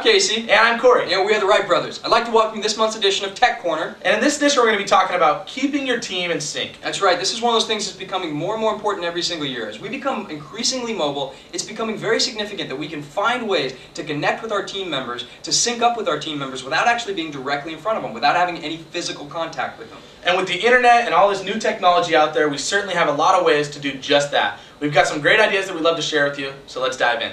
Casey. And I'm Corey. And we are the Wright Brothers. I'd like to welcome you to this month's edition of Tech Corner. And in this edition we're going to be talking about keeping your team in sync. That's right. This is one of those things that's becoming more and more important every single year. As we become increasingly mobile, it's becoming very significant that we can find ways to connect with our team members, to sync up with our team members without actually being directly in front of them, without having any physical contact with them. And with the internet and all this new technology out there, we certainly have a lot of ways to do just that. We've got some great ideas that we'd love to share with you, so let's dive in.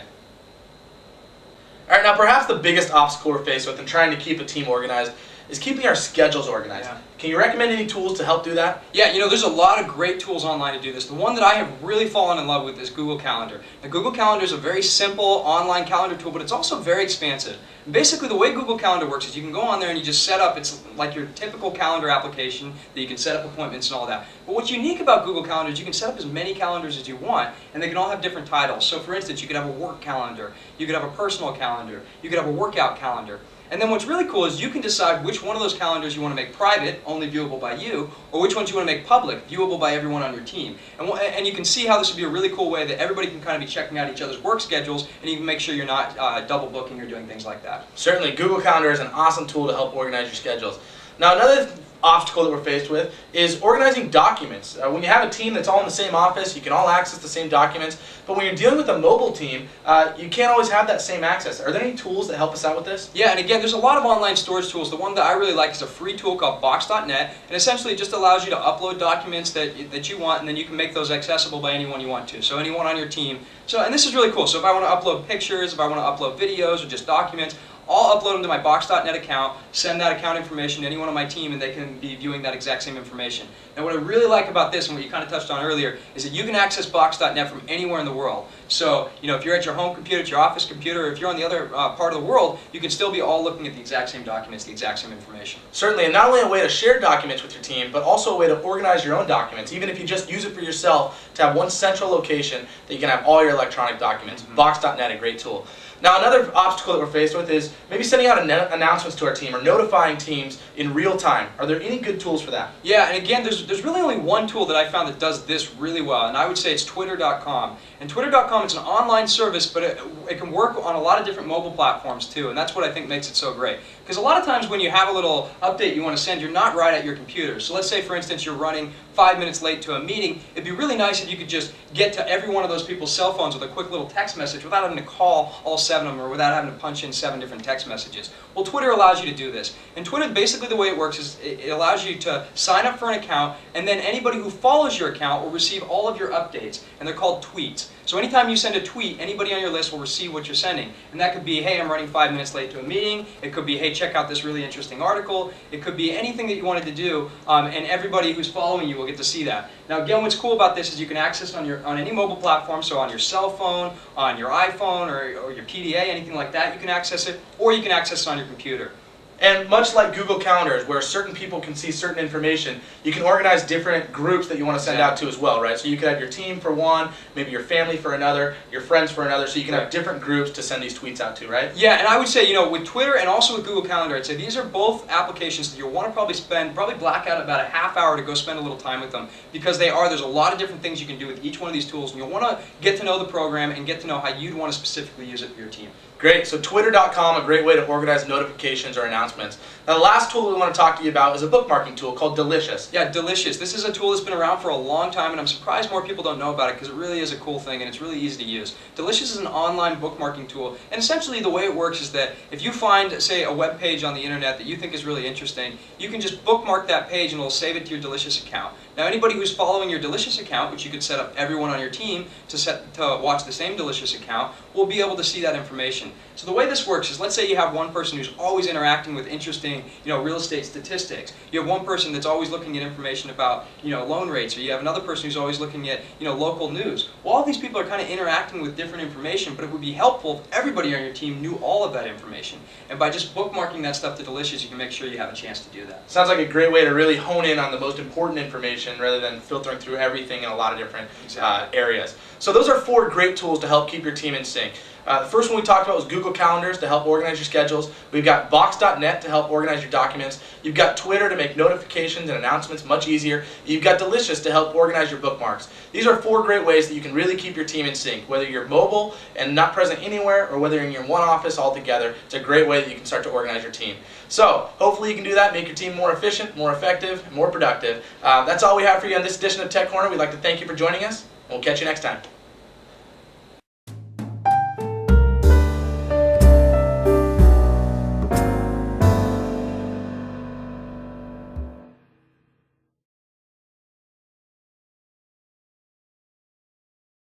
Alright, now perhaps the biggest obstacle we're faced with in trying to keep a team organized is keeping our schedules organized. Yeah. Can you recommend any tools to help do that? Yeah, there's a lot of great tools online to do this. The one that I have really fallen in love with is Google Calendar. Now, Google Calendar is a very simple online calendar tool, but it's also very expansive. And basically, the way Google Calendar works is you can go on there and you just set up, it's like your typical calendar application that you can set up appointments and all that. But what's unique about Google Calendar is you can set up as many calendars as you want, and they can all have different titles. So for instance, you could have a work calendar, you could have a personal calendar, you could have a workout calendar. And then what's really cool is you can decide which one of those calendars you want to make private, only viewable by you, or which ones you want to make public, viewable by everyone on your team. And you can see how this would be a really cool way that everybody can kind of be checking out each other's work schedules, and you can make sure you're not double booking or doing things like that. Certainly, Google Calendar is an awesome tool to help organize your schedules. Now, another obstacle that we're faced with is organizing documents. When you have a team that's all in the same office, you can all access the same documents, but when you're dealing with a mobile team, you can't always have that same access. Are there any tools that help us out with this? Yeah, and again, there's a lot of online storage tools. The one that I really like is a free tool called Box.net, and essentially it just allows you to upload documents that you want, and then you can make those accessible by anyone you want to, so anyone on your team. And this is really cool. So if I want to upload pictures, if I want to upload videos or just documents, I'll upload them to my Box.net account, send that account information to anyone on my team, and they can be viewing that exact same information. Now what I really like about this, and what you kind of touched on earlier, is that you can access Box.net from anywhere in the world. So, if you're at your home computer, at your office computer, or if you're on the other part of the world, you can still be all looking at the exact same documents, the exact same information. Certainly, and not only a way to share documents with your team, but also a way to organize your own documents, even if you just use it for yourself, to have one central location that you can have all your electronic documents. Mm-hmm. Box.net, a great tool. Now, another obstacle that we're faced with is maybe sending out announcements to our team or notifying teams in real time. Are there any good tools for that? Yeah, and again, there's really only one tool that I found that does this really well, and I would say it's Twitter.com. And Twitter.com is an online service, but it can work on a lot of different mobile platforms too, and that's what I think makes it so great. Because a lot of times when you have a little update you want to send, you're not right at your computer. So let's say, for instance, you're running 5 minutes late to a meeting. It'd be really nice if you could just get to every one of those people's cell phones with a quick little text message without having to call all 7 of them or without having to punch in 7 different text messages. Well, Twitter allows you to do this. And Twitter, basically the way it works is it allows you to sign up for an account, and then anybody who follows your account will receive all of your updates, and they're called tweets. So anytime you send a tweet, anybody on your list will receive what you're sending. And that could be, hey, I'm running 5 minutes late to a meeting. It could be, hey, check out this really interesting article. It could be anything that you wanted to do, and everybody who's following you will get to see that. Now, again, what's cool about this is you can access it on any mobile platform, so on your cell phone, on your iPhone, or your PDA, anything like that, you can access it, or you can access it on your computer. And much like Google Calendars, where certain people can see certain information, you can organize different groups that you want to send out to as well, right? So you could have your team for one, maybe your family for another, your friends for another, so you can have different groups to send these tweets out to, right? Yeah, and I would say, with Twitter and also with Google Calendar, I'd say these are both applications that you'll want to probably black out about a half hour to go spend a little time with them, because there's a lot of different things you can do with each one of these tools, and you'll want to get to know the program and get to know how you'd want to specifically use it for your team. Great, so Twitter.com, a great way to organize notifications or announcements. Now the last tool we want to talk to you about is a bookmarking tool called Delicious. Yeah, Delicious. This is a tool that's been around for a long time, and I'm surprised more people don't know about it because it really is a cool thing and it's really easy to use. Delicious is an online bookmarking tool, and essentially the way it works is that if you find, say, a web page on the internet that you think is really interesting, you can just bookmark that page and it'll save it to your Delicious account. Now anybody who's following your Delicious account, which you could set up everyone on your team to watch the same Delicious account, will be able to see that information. So the way this works is, let's say you have one person who's always interacting with interesting, real estate statistics. You have one person that's always looking at information about, loan rates, or you have another person who's always looking at, local news. Well, all these people are kind of interacting with different information, but it would be helpful if everybody on your team knew all of that information. And by just bookmarking that stuff to Delicious, you can make sure you have a chance to do that. Sounds like a great way to really hone in on the most important information rather than filtering through everything in a lot of different areas. So those are 4 great tools to help keep your team in sync. The first one we talked about was Google Calendars to help organize your schedules. We've got Box.net to help organize your documents. You've got Twitter to make notifications and announcements much easier. You've got Delicious to help organize your bookmarks. These are 4 great ways that you can really keep your team in sync. Whether you're mobile and not present anywhere, or whether you're in one office altogether, it's a great way that you can start to organize your team. So hopefully you can do that, make your team more efficient, more effective, and more productive. That's all we have for you on this edition of Tech Corner. We'd like to thank you for joining us, and we'll catch you next time.